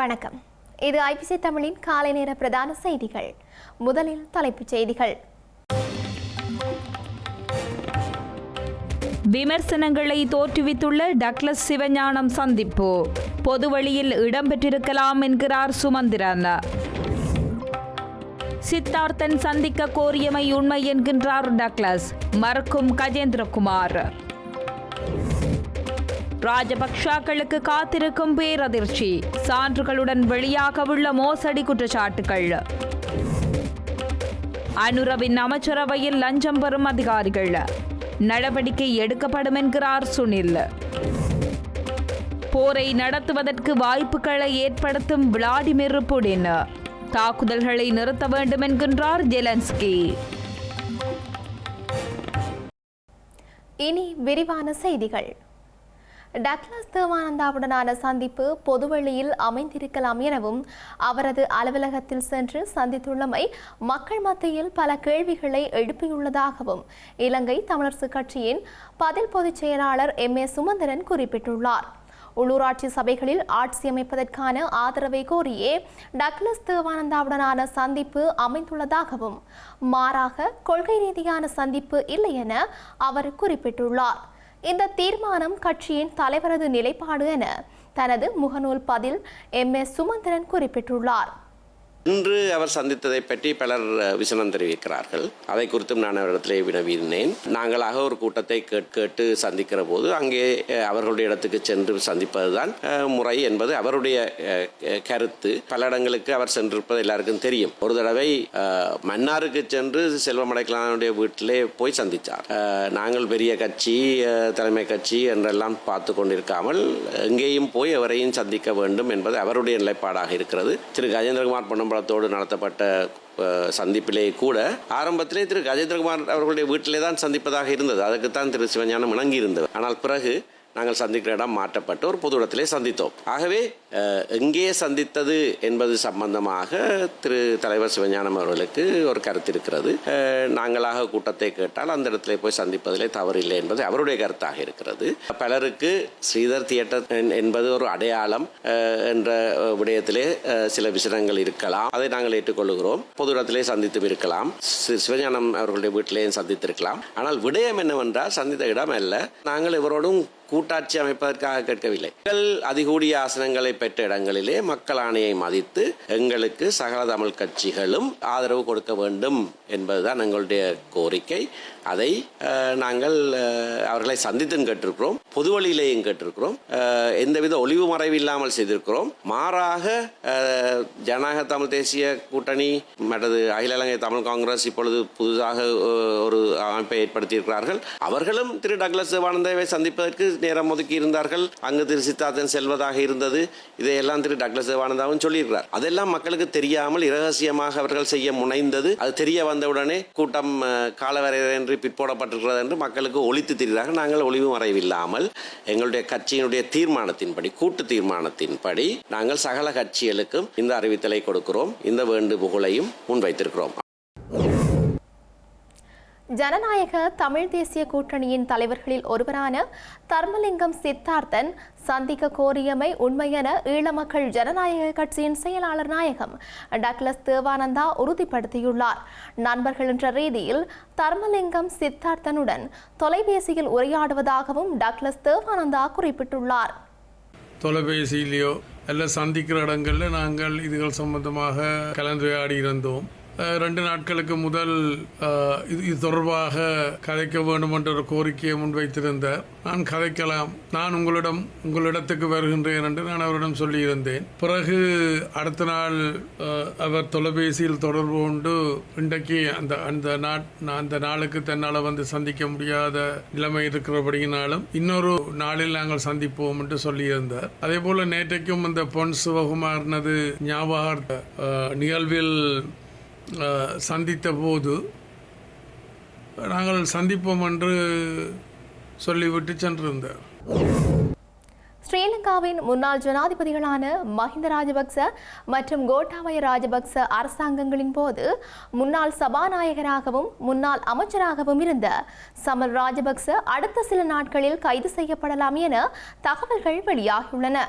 வணக்கம். இது ஐபிசி தமிழின் காலை நேர பிரதான செய்திகள். முதலில் தலைப்புச் செய்திகள். விமர்சனங்களை தோற்றுவித்துள்ள டக்ளஸ் சிவஞானம் சந்திப்பு பொதுவழியில் இடம்பெற்றிருக்கலாம் என்கிறார் சுமந்திரன். சித்தார்த்தன் சந்திக்க கோரியமை உண்மை என்கின்றார் டக்ளஸ், மறுக்கும் கஜேந்திரகுமார். ராஜபக்ஷாக்களுக்கு காத்திருக்கும் பேரதிர்ச்சி, சான்றுகளுடன் வெளியாகவுள்ள மோசடி குற்றச்சாட்டுகள். அனுரவின் அமைச்சரவையில் லஞ்சம் பெறும் அதிகாரிகள், நடவடிக்கை எடுக்கப்படும் என்கிறார் சுனில். போரை நடத்துவதற்கு வாய்ப்புகளை ஏற்படுத்தும் விளாடிமிர் புடின், தாக்குதல்களை நிறுத்த வேண்டும் என்கின்றார் ஜெலன்ஸ்கி. இனி விரிவான செய்திகள். டக்ளஸ் தேவானந்தாவுடனான சந்திப்பு பொதுவெளியில் அமைந்திருக்கலாம் எனவும் அவரது அலுவலகத்தில் சென்று சந்தித்துள்ளமை மக்கள் மத்தியில் பல கேள்விகளை எழுப்பியுள்ளதாகவும் இலங்கை தமிழரசு கட்சியின் பதில் பொதுச் செயலாளர் எம்.ஏ. சுமந்திரன் குறிப்பிட்டுள்ளார். உள்ளூராட்சி சபைகளில் ஆட்சி அமைப்பதற்கான ஆதரவை கோரியே டக்ளஸ் தேவானந்தாவுடனான சந்திப்பு அமைந்துள்ளதாகவும் மாறாக கொள்கை ரீதியான சந்திப்பு இல்லை என அவர் குறிப்பிட்டுள்ளார். இந்த தீர்மானம் கட்சியின் தலைவரது நிலைப்பாடு என தனது முகநூல் பதில் எம்.ஏ. சுமந்திரன் குறிப்பிட்டுள்ளார். இன்று அவர் சந்தித்ததை பற்றி பலர் விசனம் தெரிவிக்கிறார்கள். அதை குறித்தும் நான் அவரிடத்திலே வினவினேன். நாங்களாக ஒரு கூட்டத்தை கேட்டு சந்திக்கிற போது அங்கே அவர்களுடைய இடத்துக்கு சென்று சந்திப்பதுதான் முறை என்பது அவருடைய கருத்து. பல இடங்களுக்கு அவர் சென்றிருப்பது எல்லாருக்கும் தெரியும். ஒரு தடவை மன்னாருக்கு சென்று செல்வம் அடைக்கலானுடைய வீட்டிலே போய் சந்தித்தார். நாங்கள் பெரிய கட்சி, தலைமை கட்சி என்றெல்லாம் பார்த்து கொண்டிருக்காமல் எங்கேயும் போய் அவரையும் சந்திக்க வேண்டும் என்பது அவருடைய நிலைப்பாடாக இருக்கிறது. திரு கஜேந்திரகுமார் பொன்னம்பலத்தோடு நடத்தப்பட்ட சந்திப்பிலே கூட ஆரம்பத்திலே திரு கஜேந்திரகுமார் அவர்களுடைய வீட்டிலே தான் சந்திப்பதாக இருந்தது. அதுக்குத்தான் திரு சிவஞானம் இணங்கி இருந்தது. ஆனால் பிறகு நாங்கள் சந்திக்கிற இடம் மாற்றப்பட்டு ஒரு பொது இடத்திலே சந்தித்தோம். ஆகவே எங்கே சந்தித்தது என்பது சம்பந்தமாக திரு தலைவர் சிவஞானம் அவர்களுக்கு ஒரு கருத்து இருக்கிறது. நாங்களாக கூட்டத்தை கேட்டால் அந்த இடத்திலே போய் சந்திப்பதிலே தவறில்லை என்பது அவருடைய கருத்தாக இருக்கிறது. பலருக்கு ஸ்ரீதர் தியேட்டர் என்பது ஒரு அடையாளம் என்ற விடயத்திலே சில விஷயங்கள் இருக்கலாம். அதை நாங்கள் ஏற்றுக்கொள்கிறோம். பொது இடத்திலே சந்தித்து இருக்கலாம், சிவஞானம் அவர்களுடைய வீட்டிலேயும் சந்தித்திருக்கலாம். ஆனால் விடயம் என்னவென்றால் சந்தித்த இடம் அல்ல. நாங்கள் இவரோடும் கூட்டாட்சி அமைப்பதற்காக கேட்கவில்லை. அதிகூடிய ஆசனங்களை பெற்ற இடங்களிலே மக்கள் ஆணையை மதித்து எங்களுக்கு சகல தமிழ் கட்சிகளும் ஆதரவு கொடுக்க வேண்டும் என்பதுதான் எங்களுடைய கோரிக்கை. அதை நாங்கள் அவர்களை சந்தித்தும் கேட்டிருக்கிறோம், பொது வழியிலேயும் கேட்டிருக்கிறோம், எந்தவித ஒளிவு மறைவு இல்லாமல் செய்திருக்கிறோம். மாறாக ஜனநாயக தமிழ் தேசிய கூட்டணி மற்றது அகில இலங்கை தமிழ் காங்கிரஸ் இப்பொழுது புதிதாக ஒரு அமைப்பை ஏற்படுத்தியிருக்கிறார்கள். அவர்களும் திரு டக்ளஸ் தேவானந்தாவை சந்திப்பதற்கு நேரம் ஒதுக்கி இருந்தார்கள். அங்கு திரு சித்தார்த்தன் செல்வதாக இருந்தது. இதையெல்லாம் திரு டக்ளஸ் தேவானந்தாவும் சொல்லியிருக்கிறார். அதெல்லாம் மக்களுக்கு தெரியாமல் இரகசியமாக அவர்கள் செய்ய முனைந்தது. அது தெரிய வந்தவுடனே கூட்டம் காலவரையின்றி பிற்போடப்பட்டிருக்கிறது என்று மக்களுக்கு ஒழித்து திரிகிறார்கள். நாங்கள் ஒளிவு மறைவில்லாமல் எங்களுடைய கட்சியினுடைய தீர்மானத்தின்படி, கூட்டு தீர்மானத்தின்படி நாங்கள் சகல கட்சிகளுக்கும் இந்த அறிவித்தலை கொடுக்கிறோம். இந்த வேண்டுகோளையும் முன்வைத்திருக்கிறோம். ஜனநாயக தமிழ் தேசிய கூட்டணியின் தலைவர்களில் ஒருவரான தர்மலிங்கம் சித்தார்த்தன் சந்திக்க கோரியமை உண்மை என ஈழ மக்கள் ஜனநாயக கட்சியின் செயலாளர் நாயகம் டக்ளஸ் தேவானந்தா உறுதிப்படுத்தியுள்ளார். நண்பர்கள் என்ற ரீதியில் தர்மலிங்கம் சித்தார்த்தனுடன் தொலைபேசியில் உரையாடுவதாகவும் டக்ளஸ் தேவானந்தா குறிப்பிட்டுள்ளார். தொலைபேசியிலேயோ அல்ல சந்திக்கிற இடங்களில் நாங்கள் இதுகள் சம்பந்தமாக கலந்துரையாடி இருந்தோம். 2 நாட்களுக்கு முதல் இது தொடர்பாக கதைக்க வேண்டும் என்ற ஒரு கோரிக்கையை முன்வைத்திருந்தார். நான் கதைக்கலாம், நான் உங்களிடத்துக்கு வருகின்றேன் என்று நான் அவரிடம் சொல்லியிருந்தேன். பிறகு அடுத்த நாள் அவர் தொலைபேசியில் தொடர்பு கொண்டு இன்றைக்கு அந்த நாளுக்கு தன்னால் வந்து சந்திக்க முடியாத நிலைமை இருக்கிறபடியினாலும் இன்னொரு நாளில் நாங்கள் சந்திப்போம் என்று சொல்லியிருந்தார். அதே போல நேற்றைக்கும் இந்த பொன் சிவகுமார்னது ஞாபகார்த்த நிகழ்வில் சந்தித்த போது நாங்கள் சந்திப்போம் என்று சொல்லிவிட்டு சென்றிருந்தார். ஸ்ரீலங்காவின் முன்னாள் ஜனாதிபதிகளான மஹிந்த ராஜபக்ச மற்றும் கோட்டாபய ராஜபக்ச அரசாங்கங்களின் போது முன்னாள் சபாநாயகராகவும் முன்னாள் அமைச்சராகவும் இருந்த சமல் ராஜபக்ச அடுத்த சில நாட்களில் கைது செய்யப்படலாம் என தகவல்கள் வெளியாகியுள்ளன.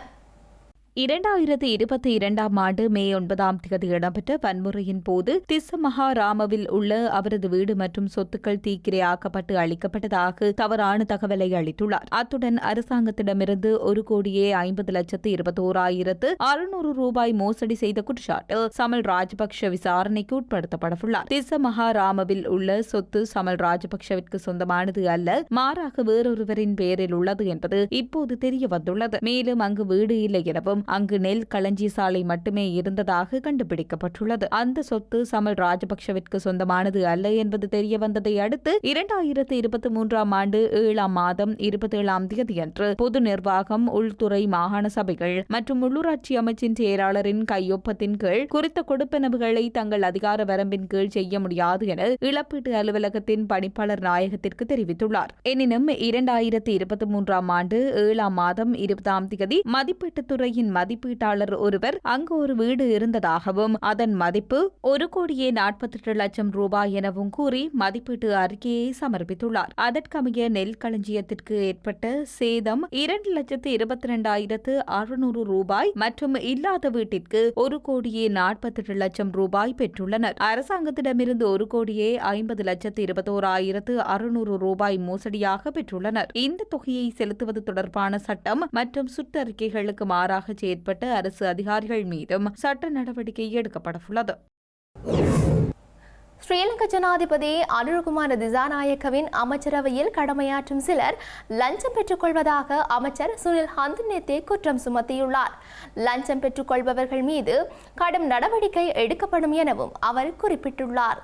2022 ஆண்டு மே 9 இடம்பெற்ற வன்முறையின் போது திஸ்ஸமஹாராமவில் உள்ள அவரது வீடு மற்றும் சொத்துக்கள் தீக்கிரையாக்கப்பட்டு அளிக்கப்பட்டதாக தவறான தகவலை அளித்துள்ளார். அத்துடன் அரசாங்கத்திடமிருந்து 1,50,21,600 ரூபாய் மோசடி செய்த குற்றச்சாட்டில் சமல் ராஜபக்ஷ விசாரணைக்கு உட்படுத்தப்படவுள்ளார். திஸ்ஸமஹாராமவில் உள்ள சொத்து சமல் ராஜபக்ஷவிற்கு சொந்தமானது அல்ல, மாறாக வேறொருவரின் பெயரில் உள்ளது என்பது இப்போது தெரியவந்துள்ளது. மேலும் அங்கு வீடு இல்லை எனவும் அங்கு நெல் களஞ்சி சாலை மட்டுமே இருந்ததாக கண்டுபிடிக்கப்பட்டுள்ளது. அந்த சொத்து சமல் ராஜபக்ஷவிற்கு சொந்தமானது அல்ல என்பது தெரிய வந்ததை அடுத்து 2023 ஆண்டு 7 மாதம் 27 தேதியன்று பொது நிர்வாகம், உள்துறை, மாகாண சபைகள் மற்றும் உள்ளூராட்சி அமைச்சின் செயலாளரின் கையொப்பத்தின் கீழ் குறித்த கொடுப்பனவுகளை தங்கள் அதிகார வரம்பின் கீழ் செய்ய முடியாது என இழப்பீட்டு அலுவலகத்தின் பணிப்பாளர் நாயகத்திற்கு தெரிவித்துள்ளார். எனினும் 2023 ஆண்டு 7 மாதம் 20 தேதி மதிப்பீட்டுத் துறையின் மதிப்பீட்டாளர் ஒருவர் அங்கு ஒரு வீடு இருந்ததாகவும் அதன் மதிப்பு 1,48,00,000 ரூபாய் எனவும் கூறி மதிப்பீட்டு அறிக்கையை சமர்ப்பித்துள்ளார். அதற்கமைய நெல் களஞ்சியத்திற்கு ஏற்பட்ட சேதம் 2,22,600 ரூபாய் மற்றும் இல்லாத வீட்டிற்கு 1,48,00,000 ரூபாய் பெற்றுள்ளனர். அரசாங்கத்திடமிருந்து 1,50,21,600 ரூபாய் மோசடியாக பெற்றுள்ளனர். இந்த தொகையை செலுத்துவது தொடர்பான சட்டம் மற்றும் சுற்றறிக்கைகளுக்கு மாறாக செயற்பட்ட அரசு அதிகாரிகள் மீதும் சட்ட நடவடிக்கை எடுக்கப்படவுள்ளது. ஸ்ரீலங்கா ஜனாதிபதி அனுரகுமார திசாநாயக்கவின் அமைச்சரவையில் கடமையாற்றும் சிலர் லஞ்சம் பெற்றுக் கொள்வதாக அமைச்சர் சுனில் ஹந்துநெத்தே குற்றம் சுமத்தியுள்ளார். லஞ்சம் பெற்றுக் கொள்பவர்கள் மீது கடும் நடவடிக்கை எடுக்கப்படும் எனவும் அவர் குறிப்பிட்டுள்ளார்.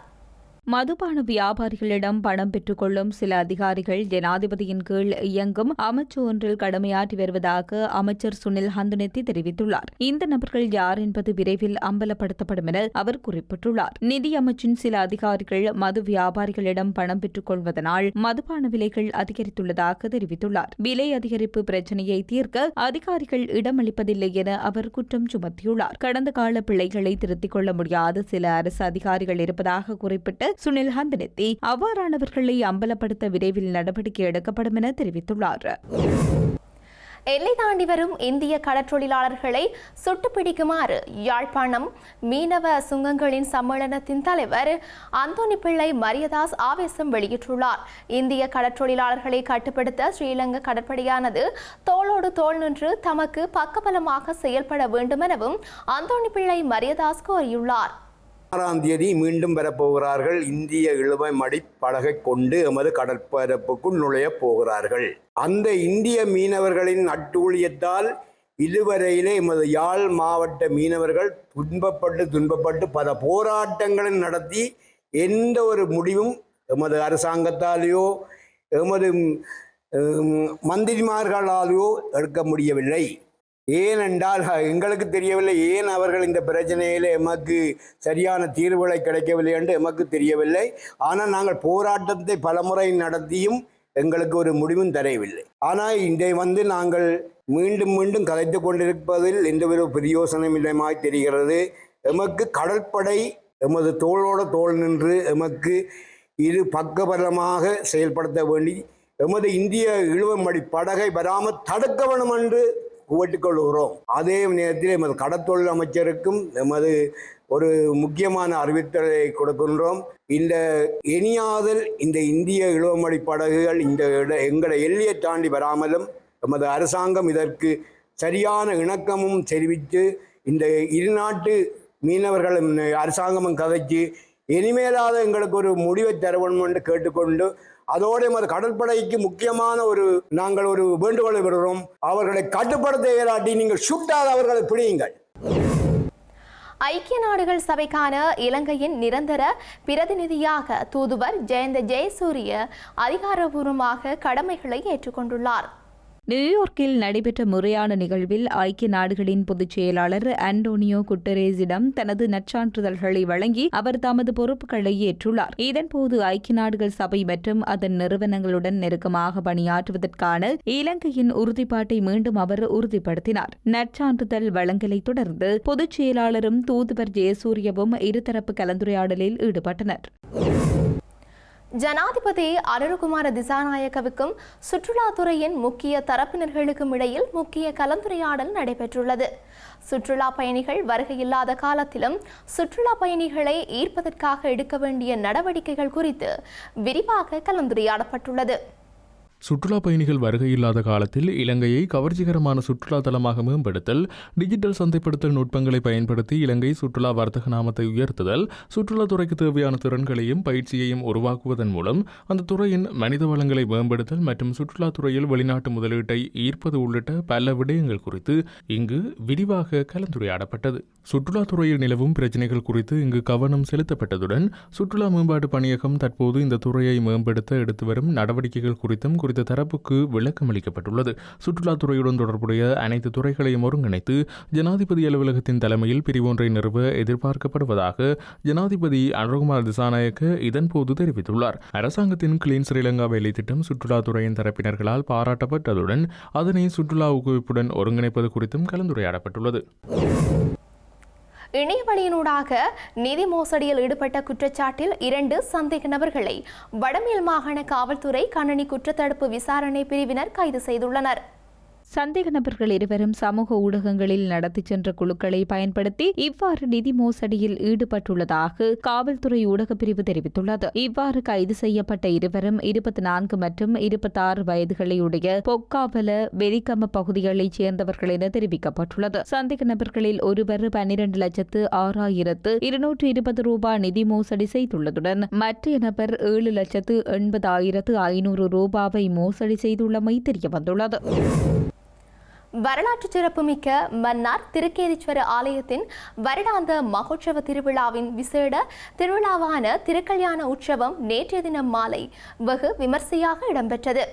மதுபான வியாபாரிகளிடம் பணம் பெற்றுக் கொள்ளும் சில அதிகாரிகள் ஜனாதிபதியின் கீழ் இயங்கும் அமைச்சு ஒன்றில் கடமையாற்றி வருவதாக அமைச்சர் சுனில் ஹந்துநெத்தி தெரிவித்துள்ளார். இந்த நபர்கள் யார் என்பது விரைவில் அம்பலப்படுத்தப்படும் என அவர் குறிப்பிட்டுள்ளார். நிதி அமைச்சின் சில அதிகாரிகள் மது வியாபாரிகளிடம் பணம் பெற்றுக் கொள்வதனால் மதுபான விலைகள் அதிகரித்துள்ளதாக தெரிவித்துள்ளார். விலை அதிகரிப்பு பிரச்சினையை தீர்க்க அதிகாரிகள் இடமளிப்பதில்லை என அவர் குற்றம் சுமத்தியுள்ளார். கடந்த கால பிழைகளை திருத்திக் கொள்ள முடியாத சில அரசு அதிகாரிகள் இருப்பதாக குறிப்பிட்டு சுனில் ஹந்துநெத்தி அவ்வாறானவர்களை அம்பலப்படுத்த விரைவில் நடவடிக்கை எடுக்கப்படும் என தெரிவித்துள்ளார். எல்லை தாண்டி வரும் இந்திய கடற்றொழிலாளர்களை சுட்டுப்பிடிக்குமாறு யாழ்ப்பாணம் மீனவ சுங்கங்களின் சம்மேளனத்தின் தலைவர் அந்தோனி பிள்ளை மரியதாஸ் ஆவேசம் வெளியிட்டுள்ளார். இந்திய கடற்றொழிலாளர்களை கட்டுப்படுத்த ஸ்ரீலங்கா கடற்படையானது தோளோடு தோள் நின்று தமக்கு பக்கபலமாக செயல்பட வேண்டும் எனவும் அந்தோனி பிள்ளை மரியதாஸ் கோரியுள்ளார். 6ஆம் தேதி மீண்டும் வரப்போகிறார்கள். இந்திய இழுவை மடிப்படகை கொண்டு எமது கடற்பரப்புக்குள் நுழையப் போகிறார்கள். அந்த இந்திய மீனவர்களின் அட்டூழியத்தால் இதுவரையிலே எமது யாழ் மாவட்ட மீனவர்கள் துன்பப்பட்டு பல போராட்டங்களை நடத்தி எந்த ஒரு முடிவும் எமது அரசாங்கத்தாலேயோ எமது மந்திரிமார்களாலேயோ எடுக்க முடியவில்லை. ஏனென்றால் எங்களுக்கு தெரியவில்லை, ஏன் அவர்கள் இந்த பிரச்சனையில் எமக்கு சரியான தீர்வுகளை கிடைக்கவில்லை என்று எமக்கு தெரியவில்லை. ஆனால் நாங்கள் போராட்டத்தை பலமுறை நடத்தியும் எங்களுக்கு ஒரு முடிவும் தரவில்லை. ஆனால் இதை நாங்கள் மீண்டும் மீண்டும் கதைத்து கொண்டிருப்பதில் எந்த ஒரு பிரயோசனம் இல்லமாய் தெரிகிறது. எமக்கு கடற்படை எமது தோளோடு தோள் நின்று எமக்கு இது பக்கபலமாக செயல்படுத்த வேண்டி எமது இந்திய இழுவமடி படகை வராமல் தடுக்க வேண்டும் என்று கூட்டிக்கொள்கிறோம். அதே நேரத்தில் எமது கடற்தொழில் அமைச்சருக்கும் எமது ஒரு முக்கியமான அறிவித்தலை கொடுக்கின்றோம். இந்த இனியாதல் இந்த இந்திய இழுவமடி படகுகள் எங்களை எல்லையை தாண்டி வராமலும் எமது அரசாங்கம் இதற்கு சரியான இணக்கமும் தெரிவித்து இந்த இருநாட்டு மீனவர்களும் அரசாங்கமும் கதைச்சு இனிமேலாத எங்களுக்கு ஒரு முடிவை தர வேண்டும் என்று கேட்டுக்கொண்டு அதோடு எமது கடற்படைக்கு முக்கியமான நாங்கள் ஒரு வேண்டுகோளை விடுகிறோம். அவர்களை கட்டுப்படுத்த இயலாட்டி நீங்கள் சுட்டாத அவர்களை பிடியுங்கள். ஐக்கிய நாடுகள் சபைக்கான இலங்கையின் நிரந்தர பிரதிநிதியாக தூதுவர் ஜெயந்த ஜெயசூரிய அதிகாரப்பூர்வமாக கடமைகளை ஏற்றுக்கொண்டுள்ளார். நியூயார்க்கில் நடைபெற்ற முறையான நிகழ்வில் ஐக்கிய நாடுகளின் பொதுச் செயலாளர் அன்டோனியோ குட்டரேஸிடம் தனது நற்சான்றிதழ்களை வழங்கி அவர் தமது பொறுப்புகளை ஏற்றுள்ளார். இதன்போது ஐக்கிய நாடுகள் சபை மற்றும் அதன் நிறுவனங்களுடன் நெருக்கமாக பணியாற்றுவதற்கான இலங்கையின் உறுதிப்பாட்டை மீண்டும் அவர் உறுதிப்படுத்தினார். நற்சான்றிதழ் வழங்கலை தொடர்ந்து பொதுச் செயலாளரும் தூதுவர் ஜெயசூரியவும் இருதரப்பு கலந்துரையாடலில் ஈடுபட்டனர். ஜனாதிபதி அனுரகுமார திசாநாயக்கவுக்கும் சுற்றுலாத்துறையின் முக்கிய தரப்பினர்களுக்கும் இடையில் முக்கிய கலந்துரையாடல் நடைபெற்றுள்ளது. சுற்றுலா பயணிகள் வருகையில்லாத காலத்திலும் சுற்றுலா பயணிகளை ஈர்ப்பதற்காக எடுக்க வேண்டிய நடவடிக்கைகள் குறித்து விரிவாக கலந்துரையாடப்பட்டுள்ளது. சுற்றுலா பயணிகள் வருகையில்லாத காலத்தில் இலங்கையை கவர்ச்சிகரமான சுற்றுலா தலமாக மேம்படுத்தல், டிஜிட்டல் சந்தைப்படுத்தல் நுட்பங்களை பயன்படுத்தி இலங்கை சுற்றுலா வர்த்தக நாமத்தை உயர்த்துதல், சுற்றுலாத்துறைக்கு தேவையான திறன்களையும் பயிற்சியையும் உருவாக்குவதன் மூலம் அந்த துறையின் மனித வளங்களை மேம்படுத்தல் மற்றும் சுற்றுலாத்துறையில் வெளிநாட்டு முதலீட்டை ஈர்ப்பது உள்ளிட்ட பல விடயங்கள் குறித்து இங்கு விரிவாக கலந்துரையாடப்பட்டது. சுற்றுலாத்துறையில் நிலவும் பிரச்சினைகள் குறித்து இங்கு கவனம் செலுத்தப்பட்டதுடன் சுற்றுலா மேம்பாட்டு பணியகம் தற்போது இந்த துறையை மேம்படுத்த எடுத்து வரும் நடவடிக்கைகள் குறித்தும் குறித்த தரப்புக்கு விளக்கம் அளிக்கப்பட்டுள்ளது. சுற்றுலாத்துறையுடன் தொடர்புடைய அனைத்து துறைகளையும் ஒருங்கிணைத்து ஜனாதிபதி அலுவலகத்தின் தலைமையில் பிரிவொன்றை நிறுவ எதிர்பார்க்கப்படுவதாக ஜனாதிபதி அனுரகுமார திசாநாயக்க இதன்போது தெரிவித்துள்ளார். அரசாங்கத்தின் கிளீன் ஸ்ரீலங்கா வேலை திட்டம் சுற்றுலாத்துறையின் தரப்பினர்களால் பாராட்டப்பட்டதுடன் அதனை சுற்றுலா ஊக்குவிப்புடன் ஒருங்கிணைப்பது குறித்தும் கலந்துரையாடப்பட்டுள்ளது. இணையவழியினூடாக நிதி மோசடியில் ஈடுபட்ட குற்றச்சாட்டில் 2 சந்தேக நபர்களை வடமேல் மாகாண காவல்துறை கணனி குற்றத்தடுப்பு விசாரணை பிரிவினர் கைது செய்துள்ளனர். சந்தேக நபர்கள் இருவரும் சமூக ஊடகங்களில் நடத்தி சென்ற குழுக்களை பயன்படுத்தி இவ்வாறு நிதி மோசடியில் ஈடுபட்டுள்ளதாக காவல்துறை ஊடகப் பிரிவு தெரிவித்துள்ளது. இவ்வாறு கைது செய்யப்பட்ட இருவரும் 24 மற்றும் 26 வயதுகளையுடைய பொக்காவல வெலிகம பகுதிகளைச் சேர்ந்தவர்கள் என தெரிவிக்கப்பட்டுள்ளது. சந்தேக நபர்களில் ஒருவர் 12,06,220 ரூபாய் நிதி மோசடி செய்துள்ளதுடன் மற்ற நபர் 7,80,500 ரூபாவை மோசடி செய்துள்ளமை தெரியவந்துள்ளது. வரலாற்று சிறப்புமிக்க மன்னார் திருக்கேதீஸ்வர ஆலயத்தின் வருடாந்த மகோற்சவ திருவிழாவின் விசேட திருவிழாவான திருக்கல்யாண உற்சவம் நேற்றைய தினம் மாலை வெகு விமர்சையாக இடம்பெற்றது.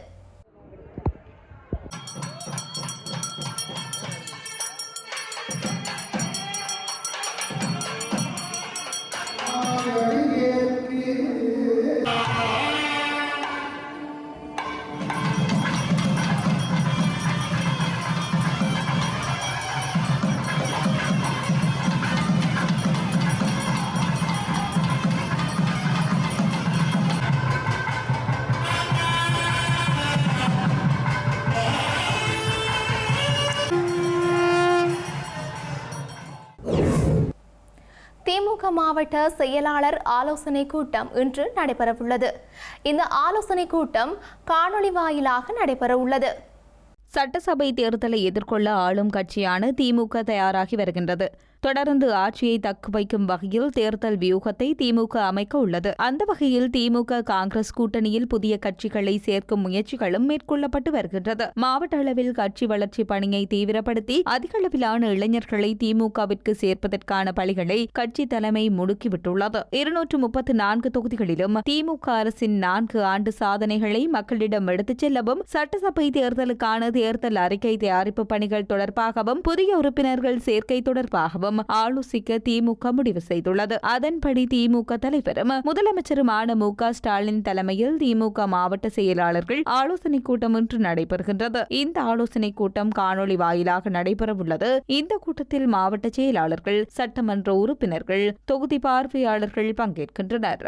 திமுக மாவட்ட செயலாளர் ஆலோசனை கூட்டம் இன்று நடைபெறவுள்ளது. இந்த ஆலோசனை கூட்டம் காணொலி வாயிலாக நடைபெறவுள்ளது. சட்டசபை தேர்தலை எதிர்கொள்ள ஆளும் கட்சியான திமுக தயாராகி வருகின்றது. தொடர்ந்து ஆட்சியை தக்க வைக்கும் வகையில் தேர்தல் வியூகத்தை திமுக அமைக்க உள்ளது. அந்த வகையில் திமுக காங்கிரஸ் கூட்டணியில் புதிய கட்சிகளை சேர்க்கும் முயற்சிகளும் மேற்கொள்ளப்பட்டு வருகின்றது. மாவட்ட அளவில் கட்சி வளர்ச்சி பணியை தீவிரப்படுத்தி அதிக அளவிலான இளைஞர்களை திமுகவிற்கு சேர்ப்பதற்கான பணிகளை கட்சி தலைமை முடுக்கிவிட்டுள்ளது. 234 தொகுதிகளிலும் திமுக அரசின் 4 ஆண்டு சாதனைகளை மக்களிடம் எடுத்துச் செல்லவும், சட்டசபை தேர்தலுக்கான தேர்தல் அறிக்கை தயாரிப்பு பணிகள் தொடர்பாகவும், புதிய உறுப்பினர்கள் சேர்க்கை தொடர்பாகவும் ஆலோசிக்க திமுக முடிவு செய்துள்ளது. அதன்படி திமுக தலைவரும் முதலமைச்சருமான மு.க. ஸ்டாலின் தலைமையில் திமுக மாவட்ட செயலாளர்கள் ஆலோசனை கூட்டம் இன்று நடைபெறுகின்றது. இந்த ஆலோசனை கூட்டம் காணொலி வாயிலாக நடைபெறவுள்ளது. இந்த கூட்டத்தில் மாவட்ட செயலாளர்கள், சட்டமன்ற உறுப்பினர்கள், தொகுதி பார்வையாளர்கள் பங்கேற்கின்றனர்.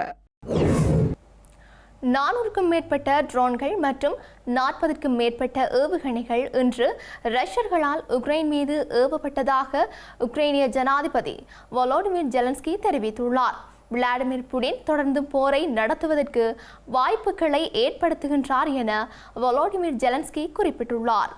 400க்கும் மேற்பட்ட ட்ரோன்கள் மற்றும் 40க்கும் மேற்பட்ட ஏவுகணைகள் இன்று ரஷ்யர்களால் உக்ரைன் மீது ஏவப்பட்டதாக உக்ரைனிய ஜனாதிபதி வோலோடிமிர் ஜெலன்ஸ்கி தெரிவித்துள்ளார். விளாடிமிர் புடின் தொடர்ந்து போரை நடத்துவதற்கு வாய்ப்புகளை ஏற்படுத்துகின்றார் என வோலோடிமிர் ஜெலன்ஸ்கி குறிப்பிட்டுள்ளார்.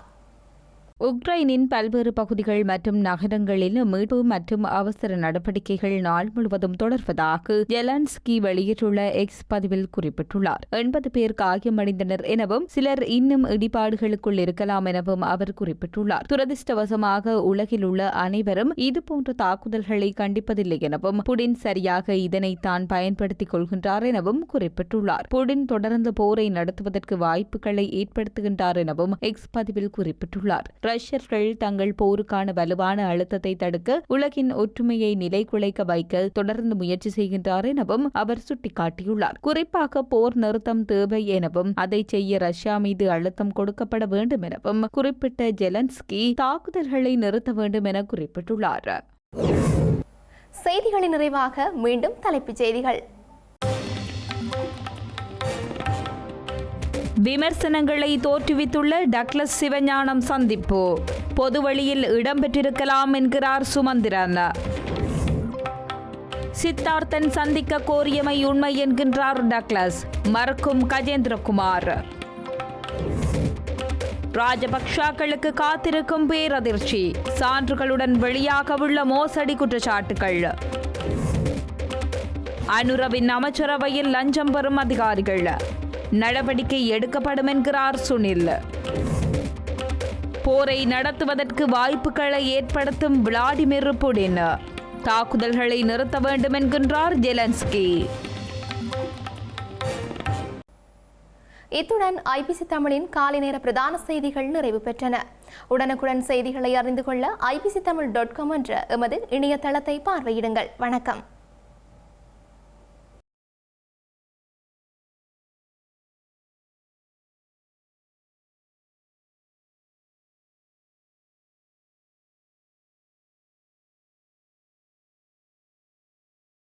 உக்ரைனின் பல்வேறு பகுதிகள் மற்றும் நகரங்களில் மீட்பு மற்றும் அவசர நடவடிக்கைகள் நாள் முழுவதும் தொடர்வதாக ஜெலன்ஸ்கி வெளியிட்டுள்ள எக்ஸ் பதிவில் குறிப்பிட்டுள்ளார். 80 பேர் காயமடைந்தனர் எனவும் சிலர் இன்னும் இடிபாடுகளுக்குள் இருக்கலாம் எனவும் அவர் குறிப்பிட்டுள்ளார். துரதிருஷ்டவசமாக உலகில் உள்ள அனைவரும் இதுபோன்ற தாக்குதல்களை கண்டிப்பதில்லை எனவும் புடின் சரியாக இதனை தான் பயன்படுத்திக் கொள்கின்றார் எனவும் குறிப்பிட்டுள்ளார். புடின் தொடர்ந்து போரை நடத்துவதற்கு வாய்ப்புகளை ஏற்படுத்துகின்றார் எனவும் எக்ஸ் பதிவில் குறிப்பிட்டுள்ளார். ரஷ்யர்கள் தங்கள் போருக்கான வலுவான அழுத்தத்தை தடுக்க உலகின் ஒற்றுமையை நிலைகுலைக்க வைக்க தொடர்ந்து முயற்சி செய்கின்றார் எனவும் அவர் சுட்டிக்காட்டியுள்ளார். குறிப்பாக போர் நிறுத்தம் தேவை எனவும் அதை செய்ய ரஷ்யா மீது அழுத்தம் கொடுக்கப்பட வேண்டும் எனவும் குறிப்பிட்ட ஜெலன்ஸ்கி தாக்குதல்களை நிறுத்த வேண்டும் என குறிப்பிட்டுள்ளார். செய்திகளின் நிறைவாக மீண்டும் தலைப்புச் செய்திகள். விமர்சனங்களை தோற்றுவித்துள்ள டக்ளஸ் சிவஞானம் சந்திப்பு பொதுவழியில் இடம்பெற்றிருக்கலாம் என்கிறார் சுமந்திரன். சித்தார்த்தன் சந்திக்க கோரியமை உண்மை என்கின்றார் டக்ளஸ், மறுக்கும் கஜேந்திரகுமார். ராஜபக்ஷக்களுக்கு காத்திருக்கும் பேரதிர்ச்சி, சான்றுகளுடன் வெளியாகவுள்ள மோசடி குற்றச்சாட்டுகள். அனுரவின் அமைச்சரவையில் லஞ்சம் பெறும் அதிகாரிகள், நடவடிக்கை எடுக்கப்படும் என்கிறார் சுனில். போரை நடத்துவதற்கு வாய்ப்புகளை ஏற்படுத்தும் விளாடிமிர் புடின், தாக்குதல்களை நிறுத்த வேண்டும் என்கின்றார் ஜெலன்ஸ்கி. இத்துடன் ஐபிசி தமிழின் காலை நேர பிரதான செய்திகள் நிறைவு பெற்றன. உடனுக்குடன் செய்திகளை அறிந்து கொள்ள IBCTamil.com என்ற எமது இணையதளத்தை பார்வையிடுங்கள். வணக்கம்.